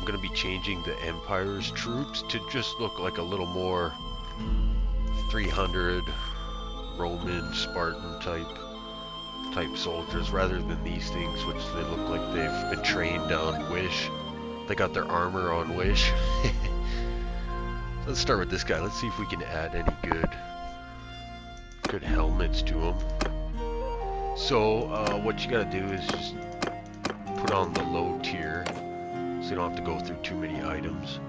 I'm gonna be changing the Empire's troops to just look like a little more 300 Roman Spartan type soldiers rather than these things, which they look like they've been trained on Wish. They got their armor on Wish. Let's start with this guy. Let's see if we can add any good helmets to him. So what you gotta do is just put on the low tier, so you don't have to go through too many items.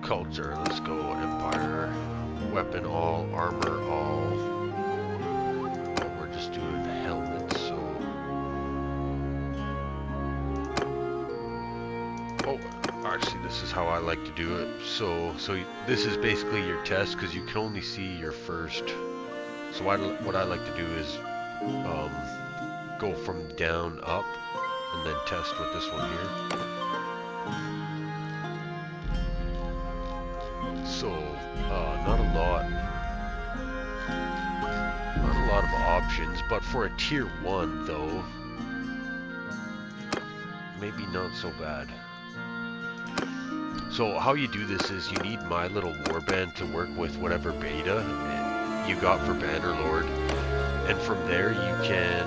Culture, let's go Empire, weapon all, armor all. Oh, we're just doing helmets, so. Oh, actually this is how I like to do it. So this is basically your test, because you can only see your first. So what I like to do is go from down up and then test with this one here. So not a lot of options, but for a tier 1 though, maybe not so bad. So how you do this is you need My Little Warband to work with whatever beta you got for Bannerlord, and from there you can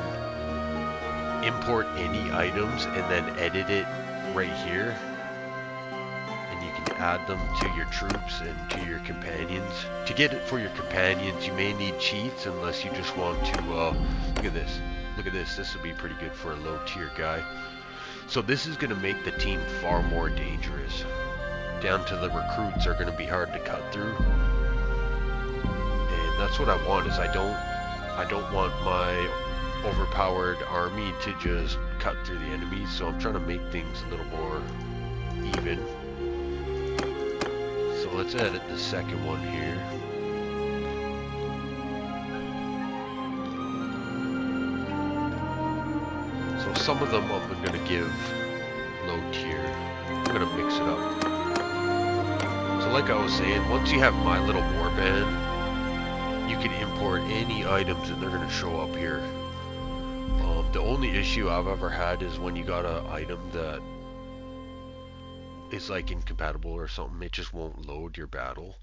import any items and then edit it right here, and you can add them to your troops and to your companions. To get it for your companions, you may need cheats, unless you just want to look at this, this would be pretty good for a low tier guy. So this is going to make the team far more dangerous, down to the recruits are going to be hard to cut through. That's what I want. Is I don't want my overpowered army to just cut through the enemies, so I'm trying to make things a little more even. So let's edit the second one here. So some of them I'm going to give low tier. I'm going to mix it up. So like I was saying, once you have My Little Warband, you can import any items and they're going to show up here. The only issue I've ever had is when you got an item that is like incompatible or something, it just won't load your battle.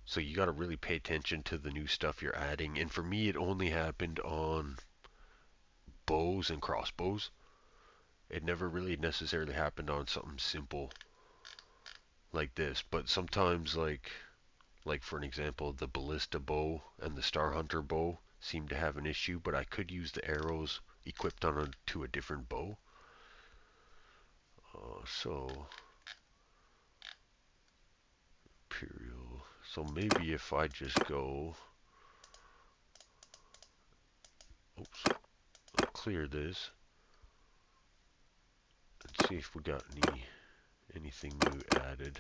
So you got to really pay attention to the new stuff you're adding. And for me, it only happened on bows and crossbows. It never really necessarily happened on something simple like this. But sometimes, like for an example, the ballista bow and the star hunter bow seem to have an issue, but I could use the arrows equipped to a different bow. So Imperial. So maybe if I just go, oops, I'll clear this and see if we got anything new added.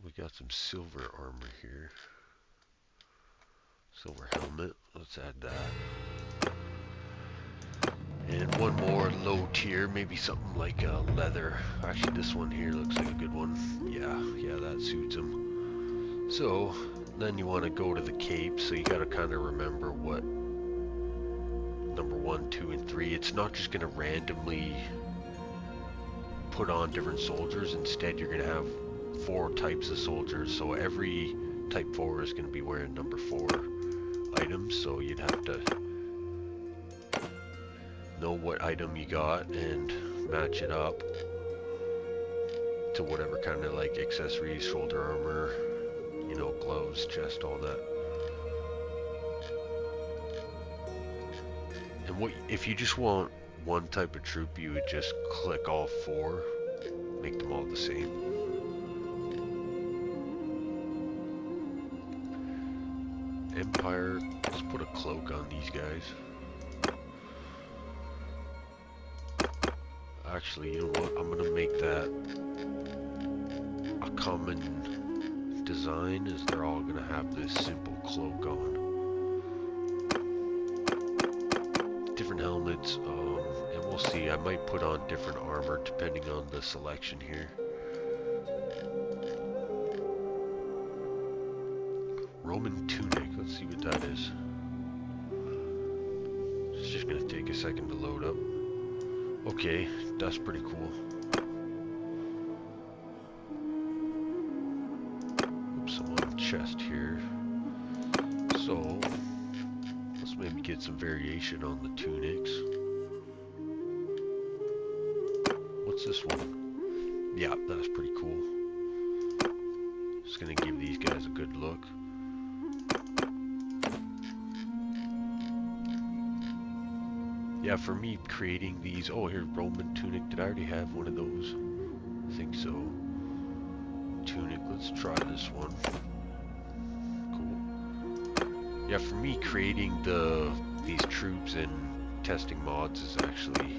We got some silver armor here. Silver helmet. Let's add that. And one more low tier, maybe something like leather. Actually, this one here looks like a good one. Yeah, that suits him. So then you want to go to the cape. So you got to kind of remember what number 1, 2, and 3. It's not just going to randomly put on different soldiers. Instead, you're going to have 4 types of soldiers, so every type 4 is going to be wearing number 4 items, so you'd have to know what item you got and match it up to whatever kind of like accessories, shoulder armor, you know, gloves, chest, all that. And what if you just want one type of troop, you would just click all 4, make them all the same. Empire, let's put a cloak on these guys. Actually, you know what? I'm gonna make that a common design, is they're all gonna have this simple cloak on. helmets, and we'll see. I might put on different armor depending on the selection here. Roman tunic, let's see what that is. It's just gonna take a second to load up. Okay, that's pretty cool. Oops, I'm on chest here. So, let's maybe get some variation on the tunics. What's this one? Yeah, that's pretty cool. Just gonna give these guys a good look. Yeah, for me creating these, oh here, Roman tunic, did I already have one of those? I think so. Tunic, let's try this one. Cool. Yeah, for me creating these troops and testing mods is actually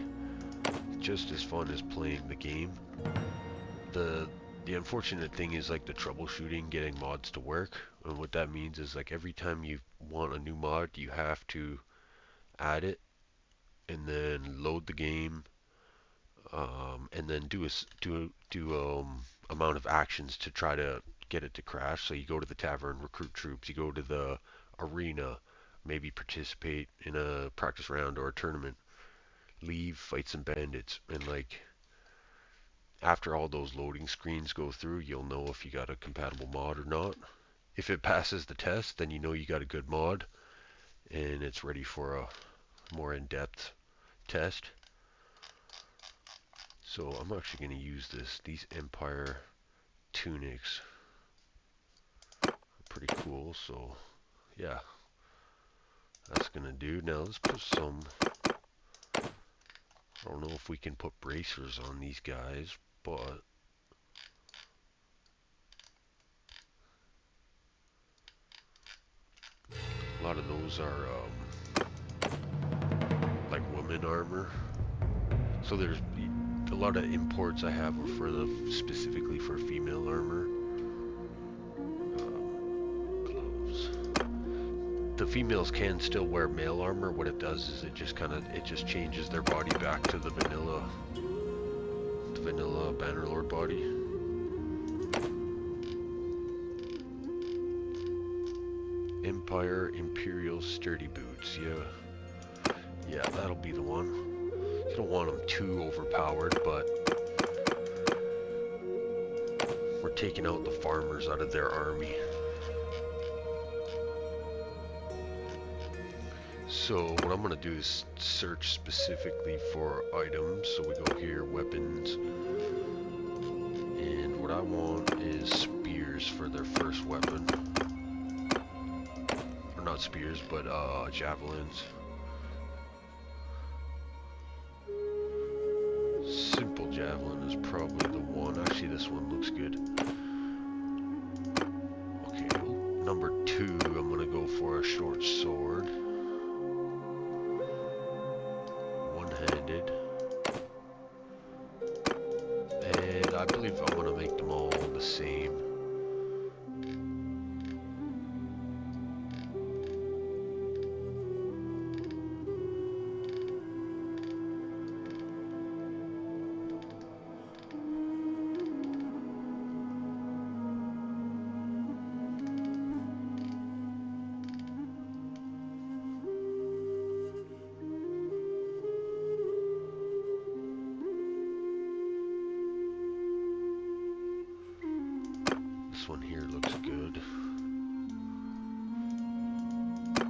just as fun as playing the game. The unfortunate thing is like the troubleshooting, getting mods to work, and what that means is like every time you want a new mod, you have to add it and then load the game, and then do amount of actions to try to get it to crash. So you go to the tavern, recruit troops, you go to the arena, maybe participate in a practice round or a tournament, leave, fight some bandits, and like after all those loading screens go through, you'll know if you got a compatible mod or not. If it passes the test, then you know you got a good mod and it's ready for a more in-depth test. So I'm actually going to use these Empire tunics. Pretty cool, so yeah, that's going to do. Now let's put some, I don't know if we can put bracers on these guys, but a lot of those are like women armor. So there's a lot of imports I have are for specifically for female armor. Gloves. The females can still wear male armor. What it does is it just changes their body back to the vanilla Bannerlord body. Empire Imperial sturdy boots. Yeah, that'll be the one. You don't want them too overpowered, but we're taking out the farmers out of their army. So what I'm going to do is search specifically for items. So we go here, weapons, and what I want is spears for their first weapon. Or not spears, but javelins. Simple javelin is probably the one. Actually, this one looks good. Okay, number 2, I'm going to go for a short sword. One-handed. And I believe I'm going to make them all the same. This one here looks good.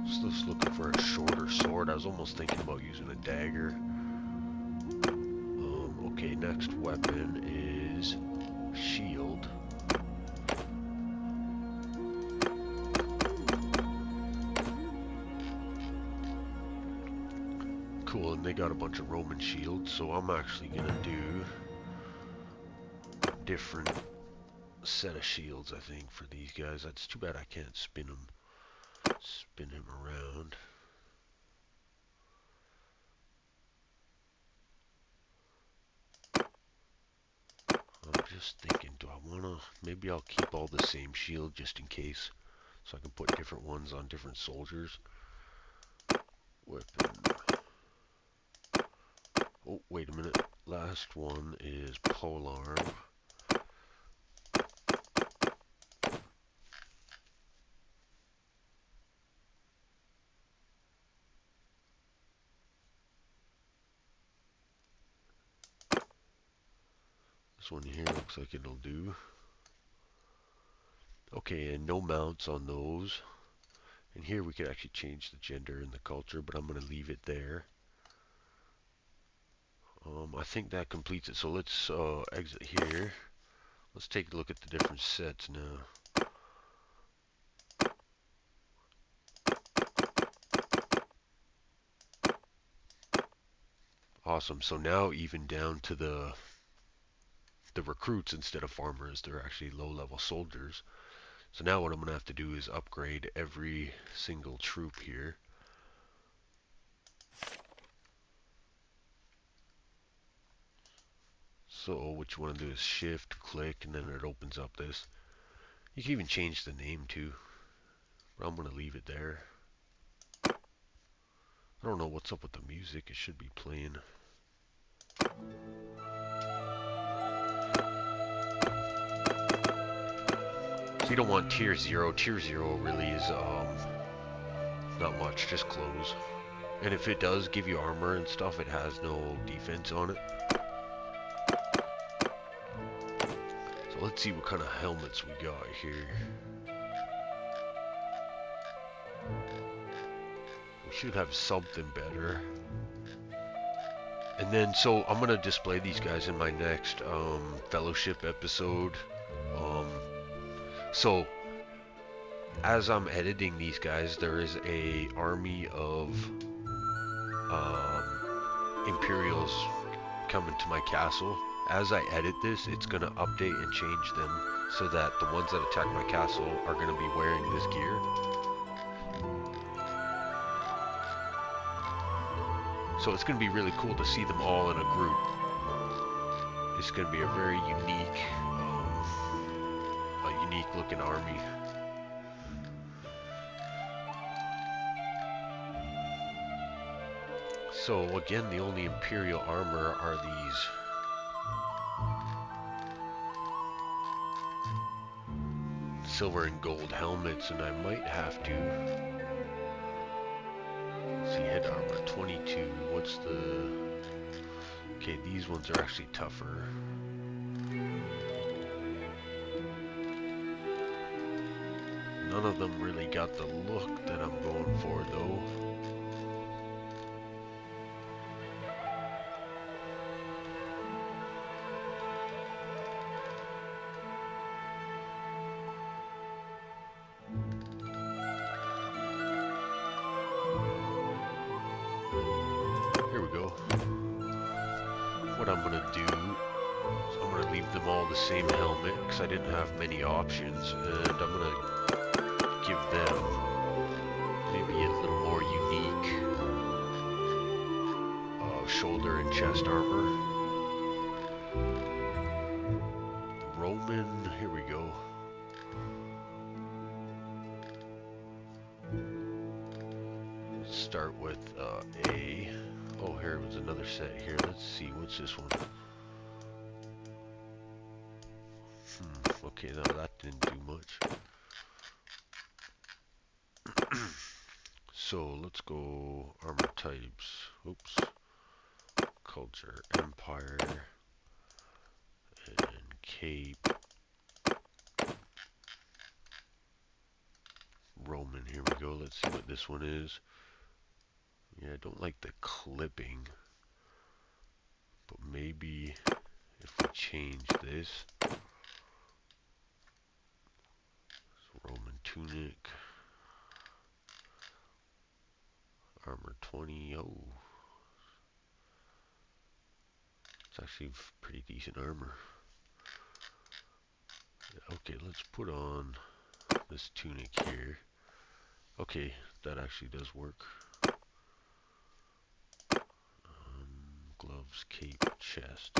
Just looking for a shorter sword. I was almost thinking about using a dagger. Okay, next weapon is shield. Cool, and they got a bunch of Roman shields, so I'm actually gonna do a different set of shields, I think, for these guys. That's too bad I can't spin him around. I'm just thinking, do I wanna, maybe I'll keep all the same shield just in case, so I can put different ones on different soldiers. Weapon. Oh, wait a minute. Last one is polearm. This one here looks like it'll do. Okay, and no mounts on those. And here we could actually change the gender and the culture, but I'm going to leave it there. I think that completes it. So let's exit here. Let's take a look at the different sets now. Awesome. So now even down to the recruits instead of farmers, they're actually low-level soldiers. So now what I'm going to have to do is upgrade every single troop here. So what you want to do is shift, click, and then it opens up this. You can even change the name too, but I'm going to leave it there. I don't know what's up with the music. It should be playing. So you don't want tier 0. Tier 0 really is not much, just clothes. And if it does give you armor and stuff, it has no defense on it. So let's see what kind of helmets we got here. We should have something better. And then, so I'm going to display these guys in my next fellowship episode. So as I'm editing these guys, there is a army of Imperials coming to my castle. As I edit this, it's going to update and change them so that the ones that attack my castle are going to be wearing this gear. So it's going to be really cool to see them all in a group. It's going to be a very unique looking army. So again, the only Imperial armor are these silver and gold helmets, and I might have to see head armor 22. What's the... Okay, these ones are actually tougher. None of them really got the look that I'm going for though. Here we go. What I'm gonna do is I'm gonna leave them all the same helmet because I didn't have many options, and I'm gonna give them maybe a little more unique shoulder and chest armor. Roman, here we go. Let's start with A. Oh, here was another set here. Let's see, what's this one? Okay, no, that didn't do much. So let's go armor types. Oops. Culture, empire, and cape. Roman, here we go. Let's see what this one is. Yeah, I don't like the clipping, but maybe if we change this. Roman tunic, armor 20. Oh, it's actually pretty decent armor. Okay, let's put on this tunic here. Okay, that actually does work. Gloves, cape, chest.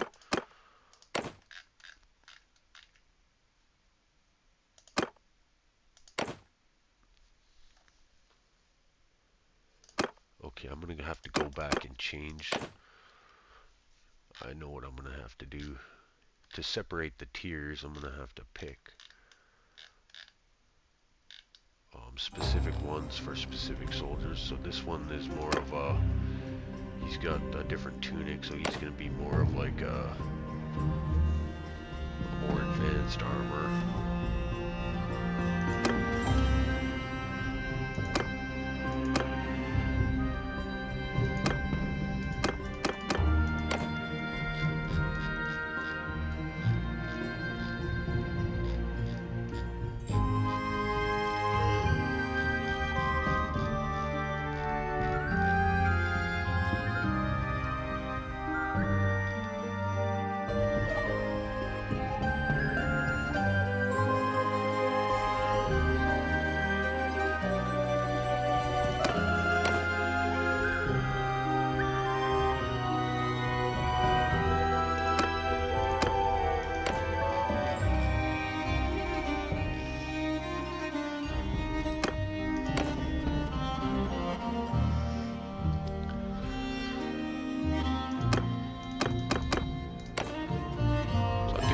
Okay, I'm gonna have to go back and change I know what I'm gonna have to do. To separate the tiers, I'm gonna have to pick specific ones for specific soldiers. So this one is more of a, he's got a different tunic, so he's gonna be more of like a more advanced armor.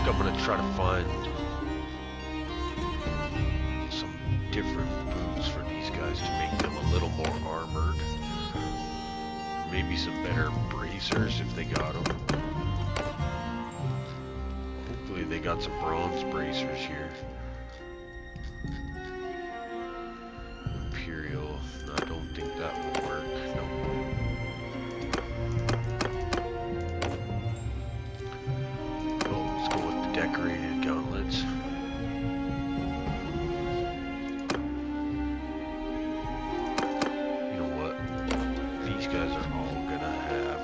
I'm gonna try to find some different boots for these guys to make them a little more armored. Maybe some better bracers if they got them. Hopefully they got some bronze bracers here. Imperial, I don't think that will work. Nope. Decorated gauntlets. You know what? These guys are all gonna have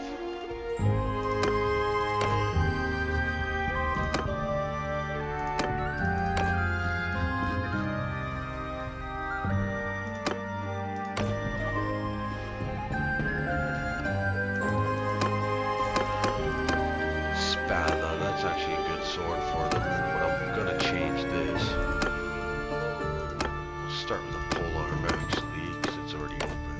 Spada. That's actually a good sword for them, but I'm gonna change this. We'll start with a pole arm actually, because it's already open.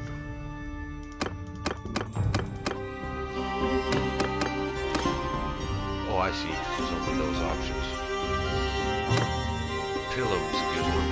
Oh, I see. There's only those options. Pillow's a good one.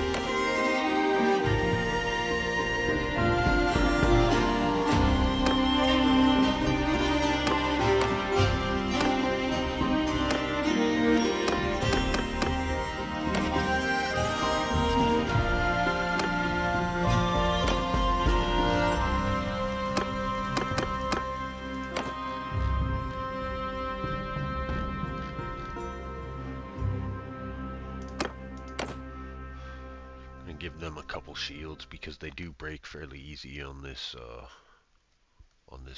Give them a couple shields because they do break fairly easy on this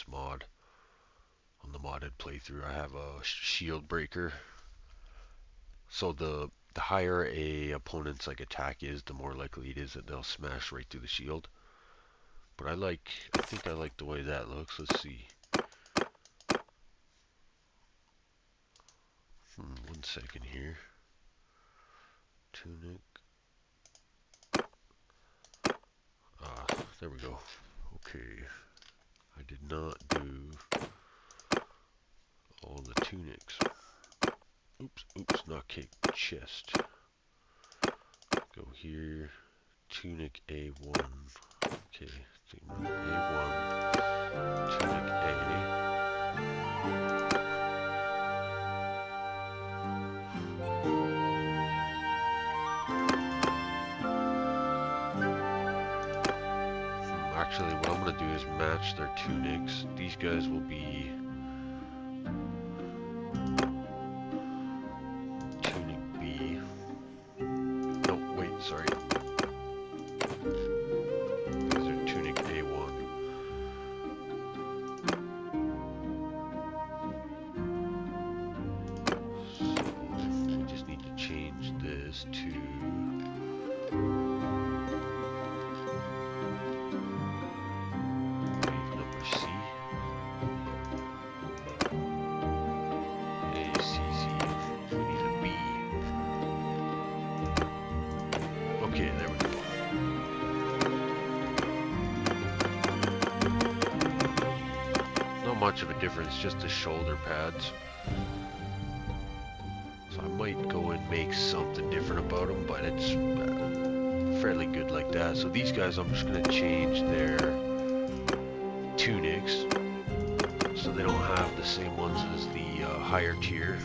mod. On the modded playthrough, I have a shield breaker. So the higher a opponent's like attack is, the more likely it is that they'll smash right through the shield. But I think I like the way that looks. Let's see. 1 second here. Tunic. There we go. Okay. I did not do all the tunics. Oops, not cake. Chest. Go here. Tunic A1. Okay. Tunic A1. Tunic A. Actually, what I'm going to do is match their tunics. These guys will be tunic B. No, wait, sorry. These are tunic A1. So, we just need to change this to... Okay, there we go. Not much of a difference, just the shoulder pads. might go and make something different about them, but it's fairly good like that. So these guys, I'm just going to change their tunics so they don't have the same ones as the higher tier.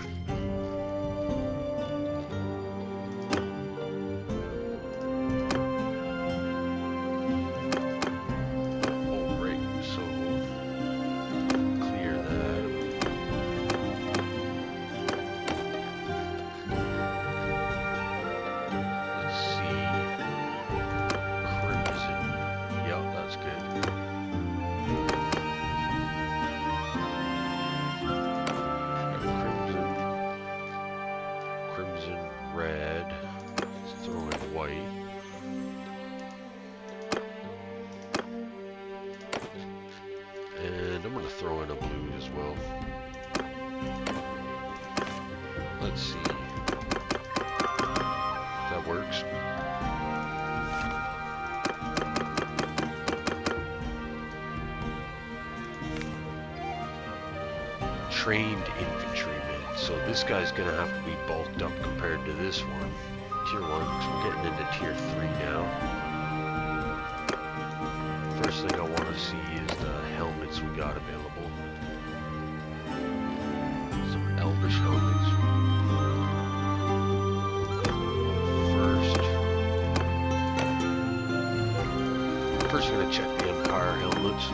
And I'm going to throw in a blue as well. Let's see. That works. Trained infantryman. So this guy's going to have to be bulked up compared to this one. Tier 1, because we're getting into Tier 3 now. First thing I want to see is the helmets we got available. Some elvish helmets. First I'm going to check the Empire helmets.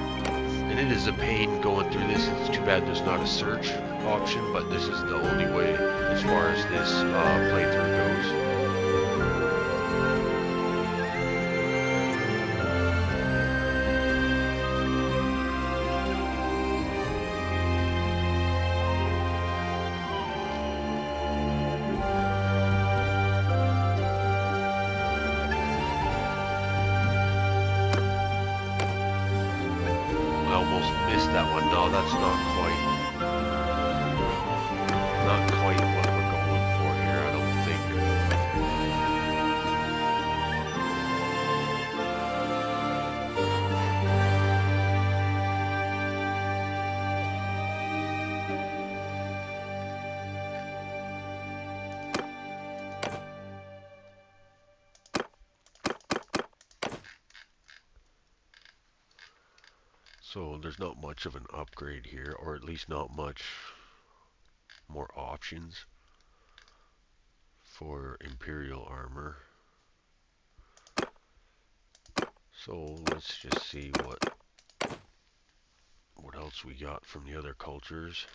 And it is a pain going through this. It's too bad there's not a search option, but this is the only way as far as this playthrough goes. That one. No, that's not quite what we're going for here, I don't think. So there's not much of an upgrade here, or at least not much more options for Imperial armor. So let's just see what else we got from the other cultures.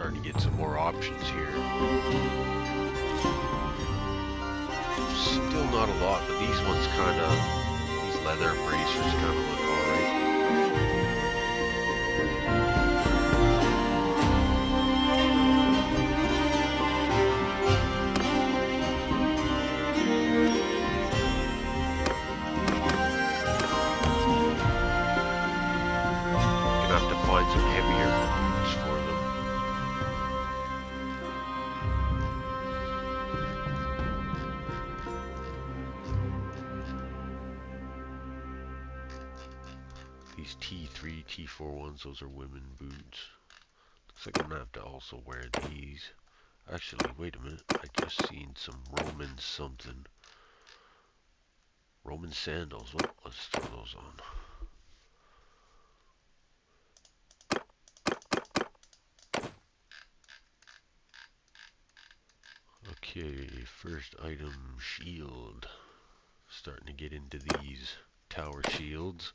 starting to get some more options here. Still not a lot, but these ones kind of, these leather bracers kind of look alright. Gonna have to find some heavier boots for them. These T3, T4 ones, those are women boots. Looks like I'm gonna have to also wear these. Actually, wait a minute. I just seen some Roman something. Roman sandals. Well, let's throw those on. Okay, first item, shield. Starting to get into these tower shields.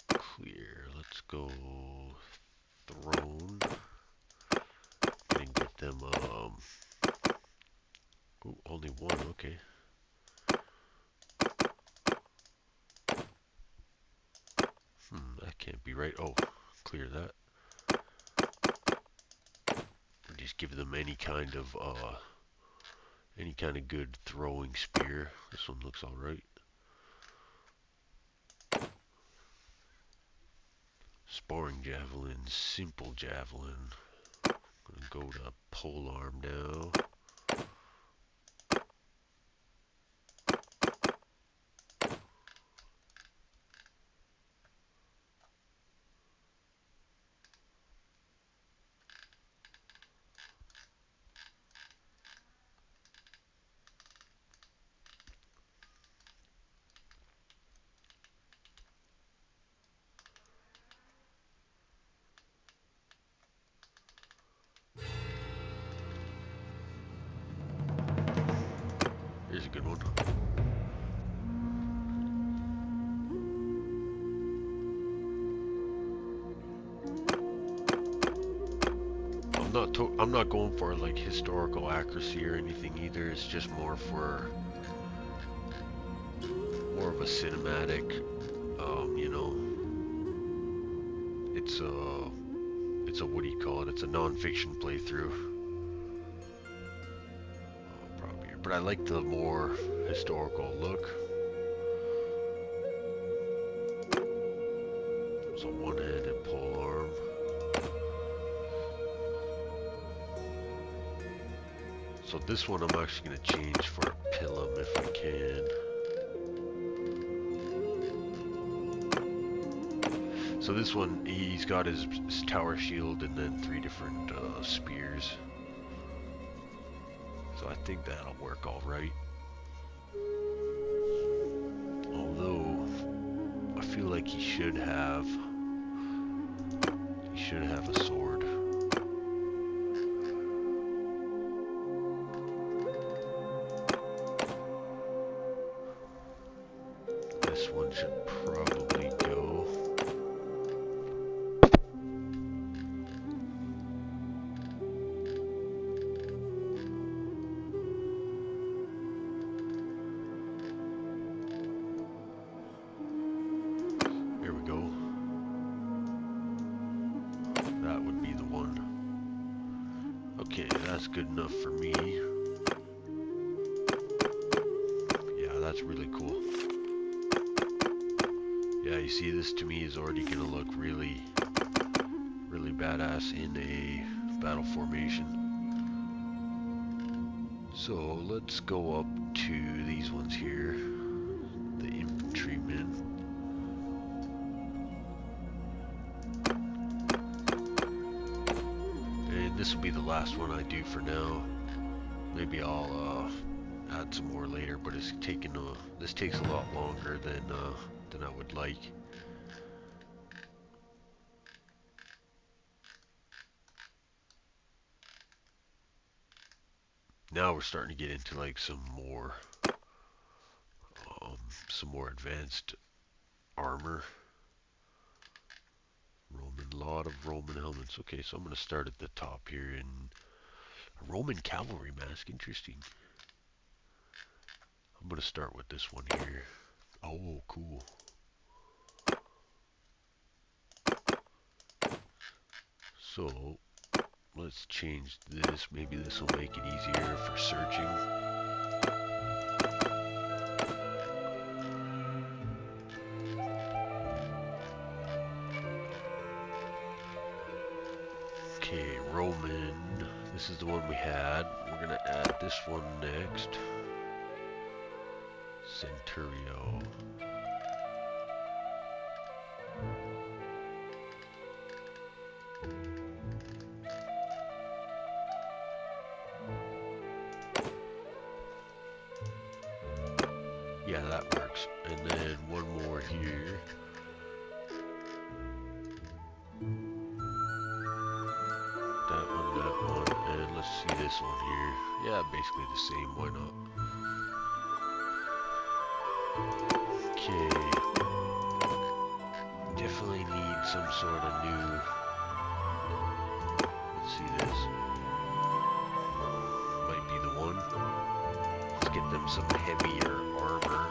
Clear. Let's go throne. And get them, ooh, only one, okay. That can't be right. Oh, clear that. Just give them any kind of good throwing spear. This one looks alright. Sparring javelin, simple javelin. Gonna go to pole arm now. Here's a good one. I'm not going for like historical accuracy or anything either. It's just more for more of a cinematic. You know, it's a what do you call it? It's a non-fiction playthrough. Probably, but I like the more historical look. It's a one-handed pole arm. So this one I'm actually going to change for a pilum if I can. So this one, he's got his tower shield and then 3 different spears. So I think that'll work alright. Although, I feel like he should have a sword. This one should probably go. There we go. That would be the one. Okay, that's good enough for me. Yeah, that's really cool. Yeah, you see, this to me is already gonna look really badass in a battle formation. So let's go up to these ones here, the infantrymen. And this will be the last one I do for now. Maybe I'll add some more later, but it's taking this takes a lot longer than I would like. Now we're starting to get into like some more advanced armor. A lot of Roman helmets. Okay, so I'm going to start at the top here in a Roman cavalry mask. Interesting. I'm going to start with this one here. Oh, cool. So, let's change this. Maybe this will make it easier for searching. Okay, Roman. This is the one we had. We're going to add this one next. Centurio. Yeah, that works. And then one more here. That one, and let's see this one here. Yeah, basically the same, why not? Okay. Definitely need some sort of new... Let's see this. Might be the one. Let's get them some heavier armor.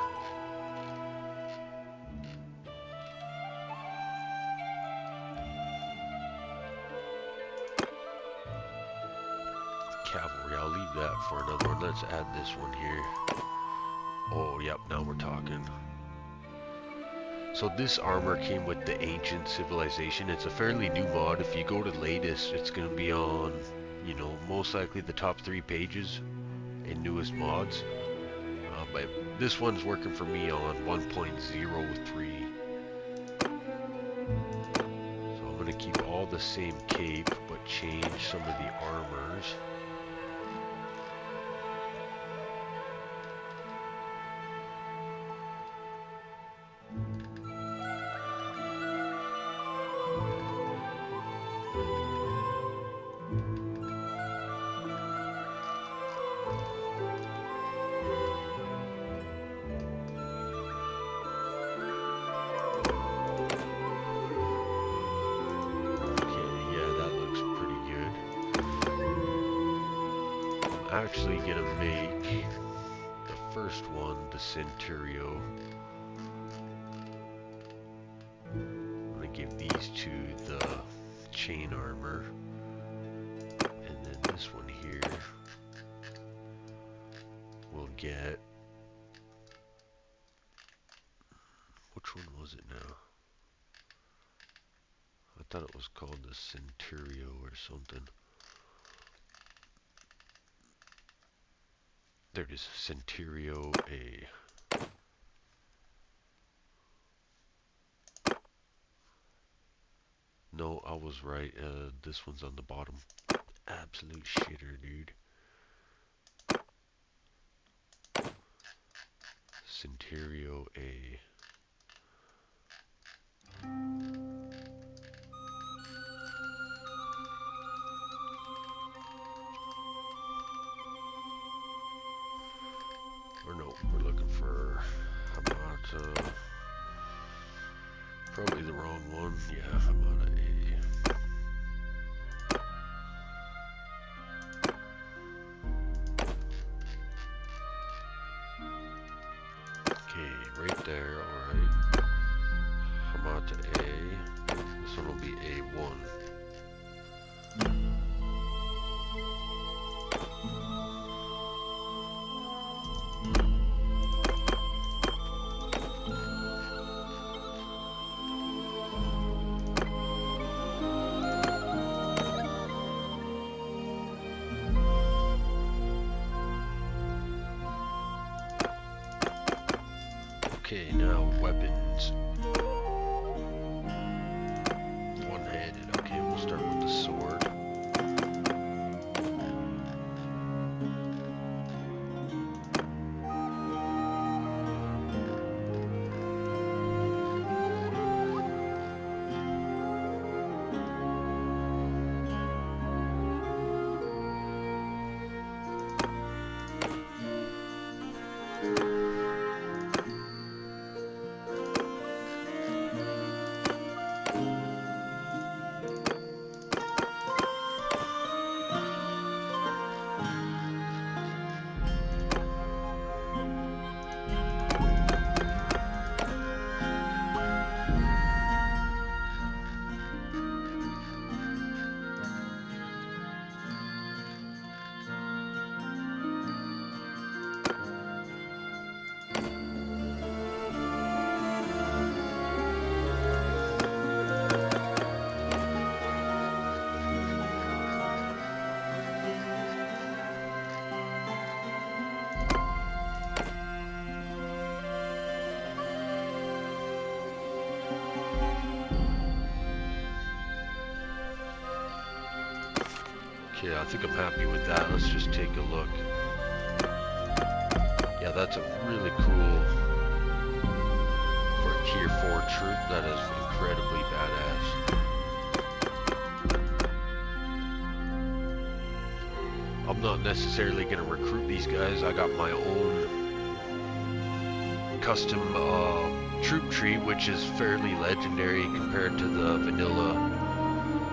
Cavalry, I'll leave that for another one. Let's add this one here. Oh, yep, now we're talking. So this armor came with the Ancient Civilization. It's a fairly new mod. If you go to latest, it's going to be on, you know, most likely the top 3 pages in newest mods. But this one's working for me on 1.03. So I'm going to keep all the same cape, but change some of the armors. Actually gonna make the first one the Centurio. I'm gonna give these two the chain armor, and then this one here will get, which one was it now? I thought it was called the Centurio or something. There it is, Centurio A. No, I was right. This one's on the bottom. Absolute shitter, dude. Centurio A. Or no, we're looking for Hamata. Probably the wrong one. Yeah, Hamata A. Okay, right there, alright. Hamata A. This one will be A1. Okay, now weapons. One-handed. Okay, Okay, I think I'm happy with that. Let's just take a look. Yeah, that's a really cool for a tier 4 troop. That is incredibly badass. I'm not necessarily going to recruit these guys. I got my own custom troop tree, which is fairly legendary compared to the vanilla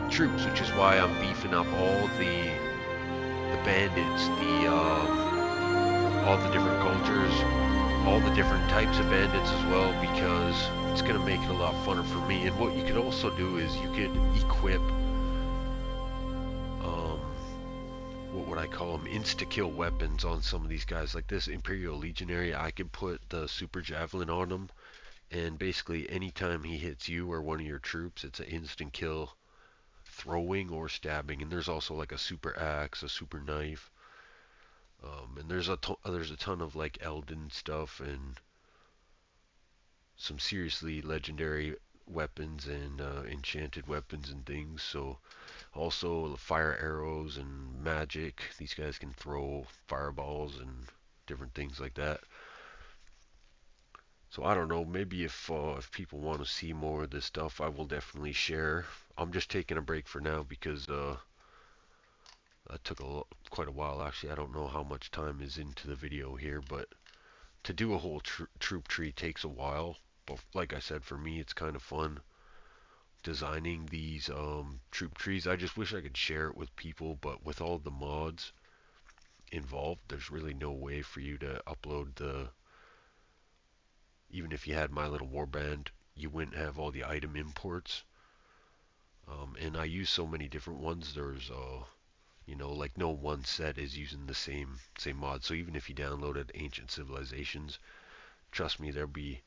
troops, which is why I'm beefing up all the bandits, all the different cultures, all the different types of bandits as well, because it's going to make it a lot funner for me. And what you could also do is you could equip what would I call them, insta-kill weapons on some of these guys. Like this Imperial Legionary, I could put the Super Javelin on him, and basically anytime he hits you or one of your troops, it's an instant kill, throwing or stabbing. And there's also like a super axe, a super knife, and there's a ton of like Elden stuff and some seriously legendary weapons and enchanted weapons and things. So also fire arrows and magic. These guys can throw fireballs and different things like that. So I don't know. Maybe if people want to see more of this stuff, I will definitely share. I'm just taking a break for now because that took quite a while. Actually, I don't know how much time is into the video here, but to do a whole troop tree takes a while. But like I said, for me, it's kind of fun designing these troop trees. I just wish I could share it with people, but with all the mods involved, there's really no way for you to upload even if you had My Little Warband, you wouldn't have all the item imports. And I use so many different ones. There's like no one set is using the same mod. So even if you downloaded Ancient Civilizations, trust me, there'll be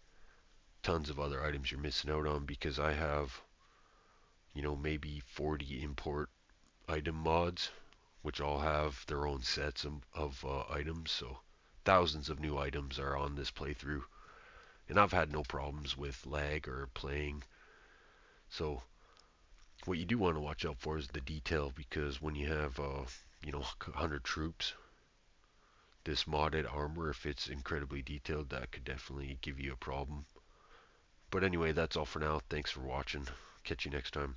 tons of other items you're missing out on, because I have maybe 40 import item mods, which all have their own sets of items. So thousands of new items are on this playthrough, and I've had no problems with lag or playing. So what you do want to watch out for is the detail, because when you have 100 troops, this modded armor, if it's incredibly detailed, that could definitely give you a problem. But anyway, that's all for now. Thanks for watching. Catch you next time.